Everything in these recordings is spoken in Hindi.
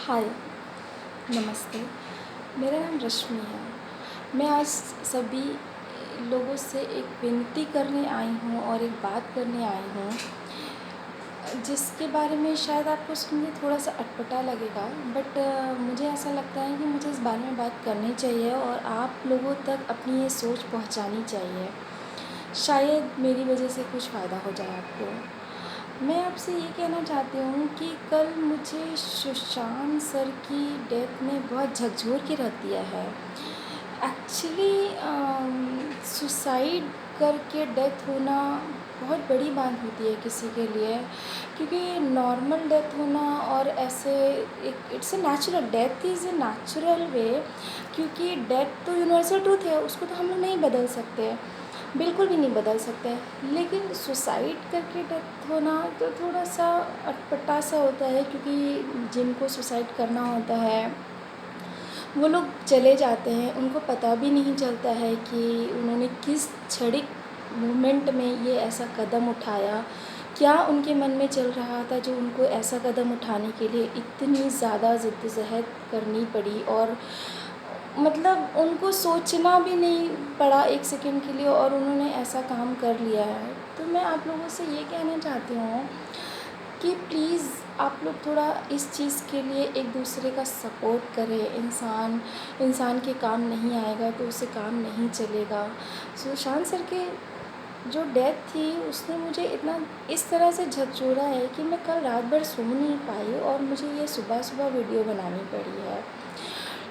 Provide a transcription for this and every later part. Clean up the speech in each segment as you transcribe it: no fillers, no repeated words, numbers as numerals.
हाय, नमस्ते। मेरा नाम रश्मि है। मैं आज सभी लोगों से एक विनती करने आई हूँ और एक बात करने आई हूँ, जिसके बारे में शायद आपको सुन के थोड़ा-सा अटपटा लगेगा, बट मुझे ऐसा लगता है कि मुझे इस बारे में बात करनी चाहिए और आप लोगों तक अपनी ये सोच पहुँचानी चाहिए। शायद मेरी वजह से कुछ फ़ायदा हो जाए आपको। मैं आपसे ये कहना चाहती हूँ कि कल मुझे सुशांत सर की डेथ ने बहुत झकझोर के रख दिया है। एक्चुअली सुसाइड करके डेथ होना बहुत बड़ी बात होती है किसी के लिए, क्योंकि नॉर्मल डेथ होना और ऐसे एक it's a natural death is a natural way, क्योंकि डेथ तो यूनिवर्सल ट्रूथ है, उसको तो हम लोग नहीं बदल सकते, बिल्कुल भी नहीं बदल सकते। लेकिन सुसाइड करके डेथ होना तो थोड़ा-सा अटपटा सा होता है, क्योंकि जिनको सुसाइड करना होता है वो लोग चले जाते हैं, उनको पता भी नहीं चलता है कि उन्होंने किस क्षणिक मोमेंट में ये ऐसा कदम उठाया, क्या उनके मन में चल रहा था जो उनको ऐसा कदम उठाने के लिए इतनी ज़्यादा जद्दोजहद करनी पड़ी, और मतलब उनको सोचना भी नहीं पड़ा एक सेकंड के लिए और उन्होंने ऐसा काम कर लिया है। तो मैं आप लोगों से ये कहना चाहती हूँ कि प्लीज़ आप लोग थोड़ा इस चीज़ के लिए एक दूसरे का सपोर्ट करें। इंसान के काम नहीं आएगा तो उससे काम नहीं चलेगा। सुशांत सर के जो डेथ थी उसने मुझे इतना इस तरह से झकझोरा है कि मैं कल रात भर सो नहीं पाई और मुझे ये सुबह-सुबह वीडियो बनानी पड़ी है।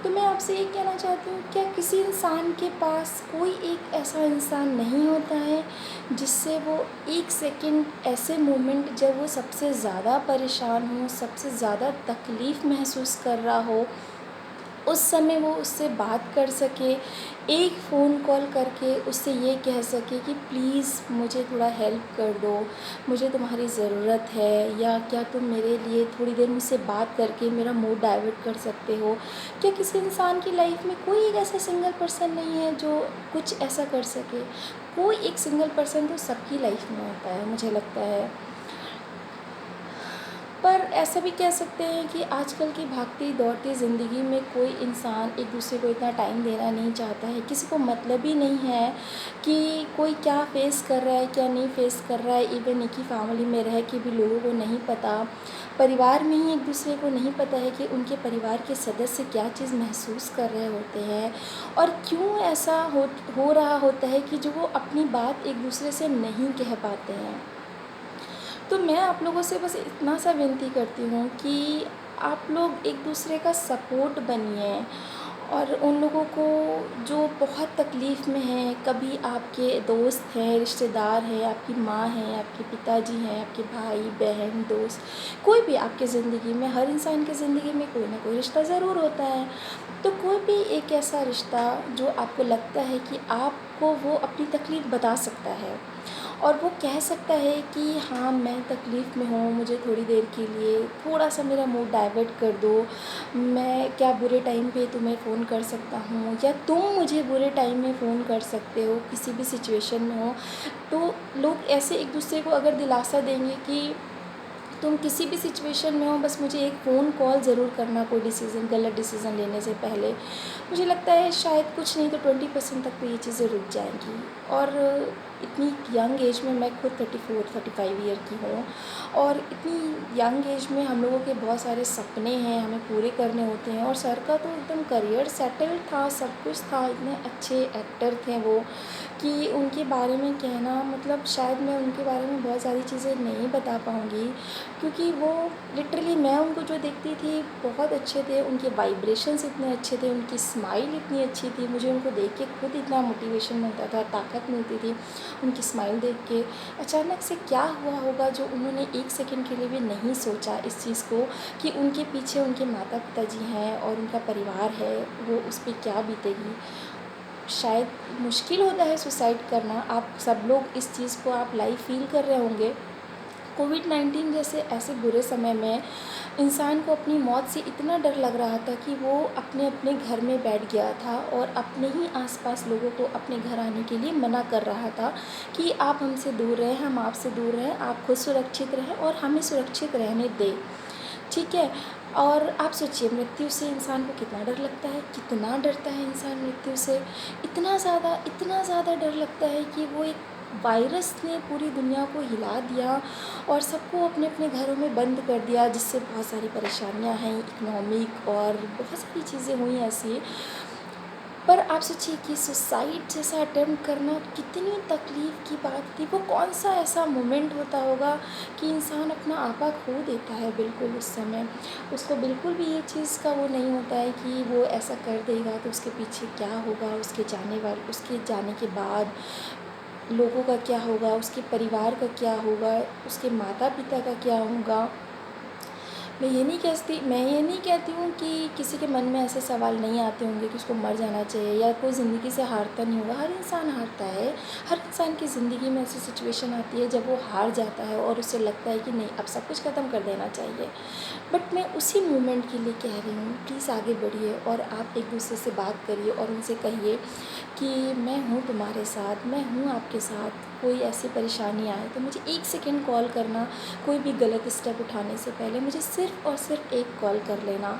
तो मैं आपसे ये कहना चाहती हूँ, क्या किसी इंसान के पास कोई एक ऐसा इंसान नहीं होता है जिससे वो एक सेकंड ऐसे मोमेंट जब वो सबसे ज़्यादा परेशान हो, सबसे ज़्यादा तकलीफ़ महसूस कर रहा हो, उस समय वो उससे बात कर सके, एक फ़ोन कॉल करके उससे ये कह सके कि प्लीज़ मुझे थोड़ा हेल्प कर दो, मुझे तुम्हारी ज़रूरत है, या क्या तुम मेरे लिए थोड़ी देर मुझसे बात करके मेरा मूड डाइवर्ट कर सकते हो? क्या किसी इंसान की लाइफ़ में कोई एक ऐसा सिंगल पर्सन नहीं है जो कुछ ऐसा कर सके? कोई एक सिंगल पर्सन तो सबकी लाइफ़ में होता है, मुझे लगता है। पर ऐसा भी कह सकते हैं कि आजकल की भागती दौड़ती ज़िंदगी में कोई इंसान एक दूसरे को इतना टाइम देना नहीं चाहता है। किसी को मतलब ही नहीं है कि कोई क्या फ़ेस कर रहा है, क्या नहीं फ़ेस कर रहा है। इवन एक ही फैमिली में रह के भी लोगों को नहीं पता, परिवार में ही एक दूसरे को नहीं पता है कि उनके परिवार के सदस्य क्या चीज़ महसूस कर रहे होते हैं और क्यों ऐसा हो रहा होता है कि जो वो अपनी बात एक दूसरे से नहीं कह पाते हैं। तो मैं आप लोगों से बस इतना सा विनती करती हूँ कि आप लोग एक दूसरे का सपोर्ट बनिए, और उन लोगों को जो बहुत तकलीफ़ में हैं, कभी आपके दोस्त हैं, रिश्तेदार हैं, आपकी माँ है, आपके पिताजी हैं, आपके भाई बहन दोस्त, कोई भी आपकी ज़िंदगी में, हर इंसान की ज़िंदगी में कोई ना कोई रिश्ता ज़रूर होता है। तो कोई भी एक ऐसा रिश्ता जो आपको लगता है कि आपको वो अपनी तकलीफ़ बता सकता है और वो कह सकता है कि हाँ, मैं तकलीफ़ में हूँ, मुझे थोड़ी देर के लिए थोड़ा-सा मेरा मूड डाइवर्ट कर दो, मैं क्या बुरे टाइम पे तुम्हें फ़ोन कर सकता हूँ, या तुम मुझे बुरे टाइम में फ़ोन कर सकते हो, किसी भी सिचुएशन में हो। तो लोग ऐसे एक-दूसरे को अगर दिलासा देंगे कि तुम किसी भी सिचुएशन में हो, बस मुझे एक फ़ोन कॉल ज़रूर करना, कोई गलत डिसीज़न लेने से पहले। मुझे लगता है शायद कुछ नहीं तो 20% तक तो ये चीज़ें रुक जाएँगी। और इतनी यंग एज में, मैं खुद 34-35 ईयर की हूँ, और इतनी यंग एज में हम लोगों के बहुत सारे सपने हैं, हमें पूरे करने होते हैं, और सर का तो एकदम करियर सेटल था, सब कुछ था, इतने अच्छे एक्टर थे वो कि उनके बारे में कहना, मतलब शायद मैं उनके बारे में बहुत सारी चीज़ें नहीं बता पाऊँगी, क्योंकि वो लिटरली, मैं उनको जो देखती थी बहुत अच्छे थे, उनके वाइब्रेशंस इतने अच्छे थे, उनकी स्माइल इतनी अच्छी थी, मुझे उनको देख के खुद इतना मोटिवेशन मिलता था, ताकत मिलती थी उनकी स्माइल देख के। अचानक से क्या हुआ होगा जो उन्होंने एक सेकंड के लिए भी नहीं सोचा इस चीज़ को, कि उनके पीछे उनके माता पिताजी हैं और उनका परिवार है, वो उस पर क्या बीतेगी। शायद मुश्किल होता है सुसाइड करना, आप सब लोग इस चीज़ को आप लाइव फील कर रहे होंगे। कोविड-19 जैसे ऐसे बुरे समय में इंसान को अपनी मौत से इतना डर लग रहा था कि वो अपने-अपने घर में बैठ गया था और अपने ही आस-पास लोगों को अपने घर आने के लिए मना कर रहा था कि आप हमसे दूर रहें, हम आपसे दूर रहें, आप खुद सुरक्षित रहें और हमें सुरक्षित रहने दें। ठीक है? और आप सोचिए मृत्यु से इंसान को कितना डर लगता है, कितना डरता है इंसान मृत्यु से। इतना ज़्यादा डर लगता है कि वो एक वायरस ने पूरी दुनिया को हिला दिया और सबको अपने-अपने घरों में बंद कर दिया, जिससे बहुत सारी परेशानियाँ हैं इकोनॉमिक और बहुत सारी चीज़ें हुई ऐसी। पर आप सोचिए कि सुसाइड जैसा अटेम्प्ट करना कितनी तकलीफ़ की बात थी। वो कौन-सा ऐसा मोमेंट होता होगा कि इंसान अपना आपा खो देता है बिल्कुल उस समय। उसको बिल्कुल भी ये चीज़ का वो नहीं होता है कि वो ऐसा कर देगा तो उसके पीछे क्या होगा, उसके जाने के बाद लोगों का क्या होगा, उसके परिवार का क्या होगा, उसके माता-पिता का क्या होगा। मैं ये नहीं कहती हूँ कि किसी के मन में ऐसे सवाल नहीं आते होंगे कि उसको मर जाना चाहिए या कोई ज़िंदगी से हारता नहीं होगा। हर इंसान हारता है। हर इंसान की ज़िंदगी में ऐसी सिचुएशन आती है जब वो हार जाता है और उसे लगता है कि नहीं, अब सब कुछ ख़त्म कर देना चाहिए। बट मैं उसी मोमेंट के लिए कह रही हूँ, प्लीज़ आगे बढ़िए और आप एक-दूसरे से बात करिए और उनसे कहिए कि मैं हूँ तुम्हारे साथ, मैं हूँ आपके साथ। कोई ऐसी परेशानी आए तो मुझे 1 सेकंड कॉल करना, कोई भी गलत स्टेप उठाने से पहले मुझे सिर्फ़ और सिर्फ़ एक कॉल कर लेना।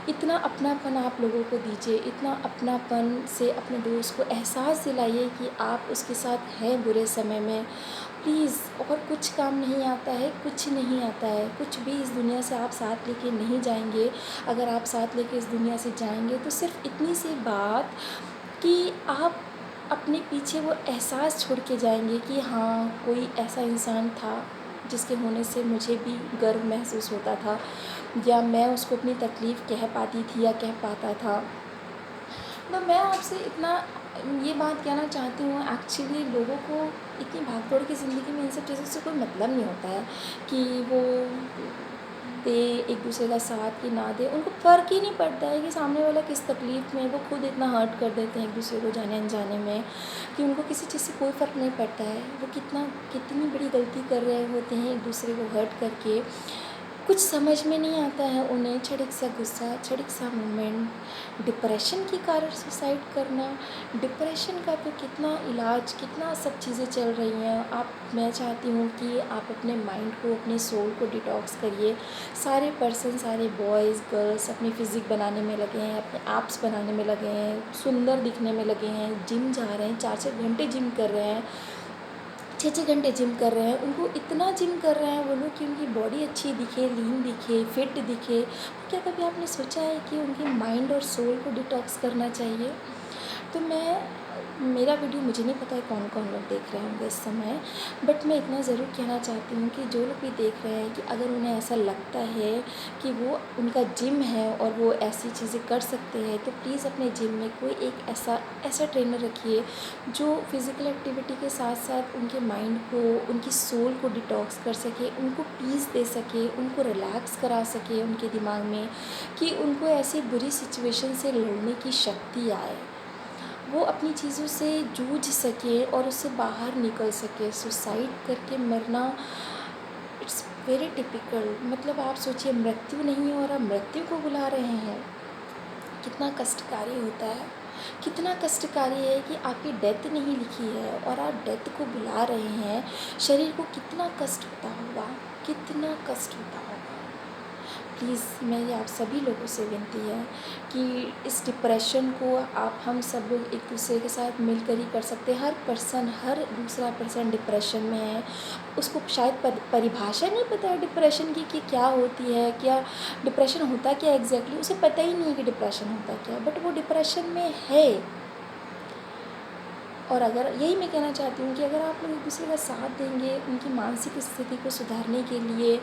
इतना अपनापन आप लोगों को दीजिए, इतना अपनापन से अपने दोस्त को एहसास दिलाइए कि आप उसके साथ हैं बुरे समय में। प्लीज़, और कुछ काम नहीं आता है, कुछ नहीं आता है, कुछ भी इस दुनिया से आप साथ लेके नहीं जाएँगे। अगर आप साथ लेके इस दुनिया से जाएँगे तो सिर्फ़ इतनी सी बात कि आप अपने पीछे वो एहसास छोड़ के जाएंगे कि हाँ, कोई ऐसा इंसान था जिसके होने से मुझे भी गर्व महसूस होता था या मैं उसको अपनी तकलीफ़ कह पाती थी या कह पाता था। तो मैं आपसे इतना ये बात कहना चाहती हूँ, एक्चुअली लोगों को इतनी भाग-दौड़ की ज़िंदगी में इन सब चीज़ों से कोई मतलब नहीं होता है कि वो दे एक-दूसरे का साथ कि ना दे। उनको फ़र्क ही नहीं पड़ता है कि सामने वाला किस तकलीफ़ में है। वो खुद इतना हर्ट कर देते हैं एक-दूसरे को जाने-अनजाने में कि उनको किसी चीज़ से कोई फ़र्क नहीं पड़ता है। वो कितनी बड़ी गलती कर रहे होते हैं एक-दूसरे को हर्ट करके। कुछ समझ में नहीं आता है उन्हें, क्षणिक सा गुस्सा, क्षणिक सा मोमेंट, डिप्रेशन के कारण सुसाइड करना। डिप्रेशन का तो कितना इलाज, कितना सब चीज़ें चल रही हैं। मैं चाहती हूँ कि आप अपने माइंड को, अपने सोल को डिटॉक्स करिए। सारे पर्सन, सारे बॉयज़, गर्ल्स अपनी फ़िज़िक बनाने में लगे हैं, अपने एब्स बनाने में लगे हैं, सुंदर दिखने में लगे हैं, जिम जा रहे हैं, 4-4 घंटे जिम कर रहे हैं, 6-6 घंटे जिम कर रहे हैं। उनको इतना जिम कर रहे हैं वो लोग कि उनकी बॉडी अच्छी दिखे, लीन दिखे, फिट दिखे। क्या कभी आपने सोचा है कि उनके माइंड और सोल को डिटॉक्स करना चाहिए? तो मेरा वीडियो मुझे नहीं पता है कौन-कौन लोग देख रहे होंगे इस समय, बट मैं इतना ज़रूर कहना चाहती हूँ कि जो लोग भी देख रहे हैं कि अगर उन्हें ऐसा लगता है कि वो उनका जिम है और वो ऐसी चीज़ें कर सकते हैं, तो प्लीज़ अपने जिम में कोई एक ऐसा ट्रेनर रखिए जो फ़िज़िकल एक्टिविटी के साथ-साथ उनके माइंड को, उनकी सोल को डिटॉक्स कर सके, उनको पीस दे सके, उनको रिलैक्स करा सके उनके दिमाग में, कि उनको ऐसी बुरी सिचुएशन से लड़ने की शक्ति आए। वो अपनी चीज़ों से जूझ सके और उससे बाहर निकल सके। सुसाइड करके मरना, इट्स वेरी टिपिकल। मतलब आप सोचिए, मृत्यु नहीं है और आप मृत्यु को बुला रहे हैं। कितना कष्टकारी होता है। कितना कष्टकारी है कि आपकी डेथ नहीं लिखी है और आप डेथ को बुला रहे हैं। शरीर को कितना कष्ट होता होगा, कितना कष्ट होता होगा। प्लीज़ मेरी आप सभी लोगों से विनती है कि इस डिप्रेशन को हम सब लोग एक दूसरे के साथ मिलकर ही कर सकते हैं। हर दूसरा पर्सन डिप्रेशन में है। उसको शायद परिभाषा नहीं पता है डिप्रेशन की कि क्या होती है, क्या डिप्रेशन होता क्या एग्जैक्टली, उसे पता ही नहीं है कि डिप्रेशन होता क्या है, बट वो डिप्रेशन में है। और अगर यही मैं कहना चाहती हूँ कि अगर आप लोग एक दूसरे का साथ देंगे, उनकी मानसिक स्थिति को सुधारने के लिए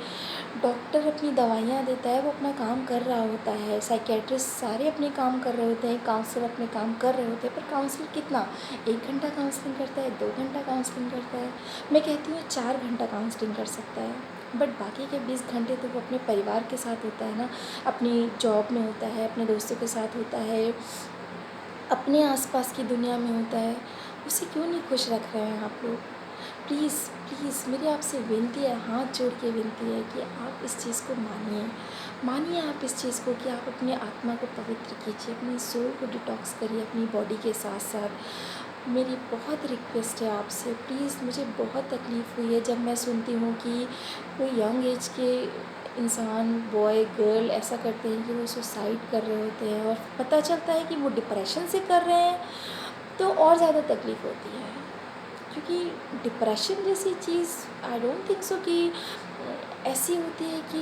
डॉक्टर अपनी दवाइयाँ देता है, वो अपना काम कर रहा होता है, साइकियाट्रिस्ट सारे अपने काम कर रहे होते हैं, काउंसलर अपने काम कर रहे होते हैं, पर काउंसलर कितना, 1 घंटा काउंसलिंग करता है, 2 घंटा काउंसलिंग करता है। मैं कहती हूँ 4 घंटा काउंसलिंग कर सकता है, बट बाकी के 20 घंटे तो वो अपने परिवार के साथ होता है ना, अपनी जॉब में होता है, अपने दोस्तों के साथ होता है, अपने आसपास की दुनिया में होता है। उसे क्यों नहीं खुश रख रहे हैं आप लोग? प्लीज़, प्लीज़ मेरी आपसे विनती है, हाथ जोड़ के विनती है कि आप इस चीज़ को मानिए। मानिए आप इस चीज़ को कि आप अपनी आत्मा को पवित्र कीजिए, अपनी सोल को डिटॉक्स करिए अपनी बॉडी के साथ-साथ। मेरी बहुत रिक्वेस्ट है आपसे, प्लीज़। मुझे बहुत तकलीफ़ हुई है जब मैं सुनती हूँ कि कोई यंग एज के इंसान बॉय गर्ल ऐसा करते हैं कि वो सुसाइड कर रहे होते हैं और पता चलता है कि वो डिप्रेशन से कर रहे हैं, तो और ज़्यादा तकलीफ़ होती है। क्योंकि डिप्रेशन जैसी चीज़ आई डोंट थिंक सो कि ऐसी होती है कि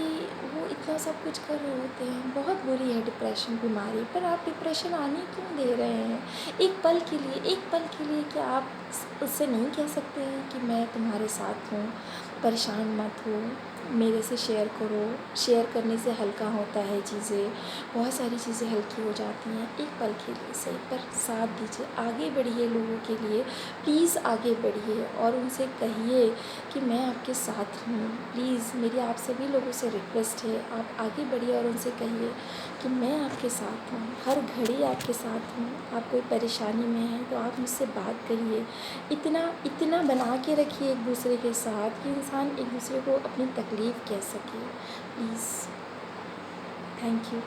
वो इतना सब कुछ कर रहे होते हैं। बहुत बुरी है डिप्रेशन बीमारी, पर आप डिप्रेशन आने क्यों दे रहे हैं? एक पल के लिए क्या आप उससे नहीं कह सकते हैं कि मैं तुम्हारे साथ हूँ, परेशान मत हो, मेरे से शेयर करो। शेयर करने से हल्का होता है चीज़ें, बहुत सारी चीज़ें हल्की हो जाती हैं। एक पल के लिए सही, पर साथ दीजिए, आगे बढ़िए लोगों के लिए। प्लीज़ आगे बढ़िए और उनसे कहिए कि मैं आपके साथ हूँ। प्लीज़ मेरी आप सभी लोगों से रिक्वेस्ट है, आप आगे बढ़िए और उनसे कहिए कि मैं आपके साथ हूँ, हर घड़ी आपके साथ हूँ। आप कोई परेशानी में हैं तो आप मुझसे बात करिए। इतना बना के रखिए एक दूसरे के साथ कि इंसान एक दूसरे को अपनी तकलीफ़ कह सके। Please, thank you.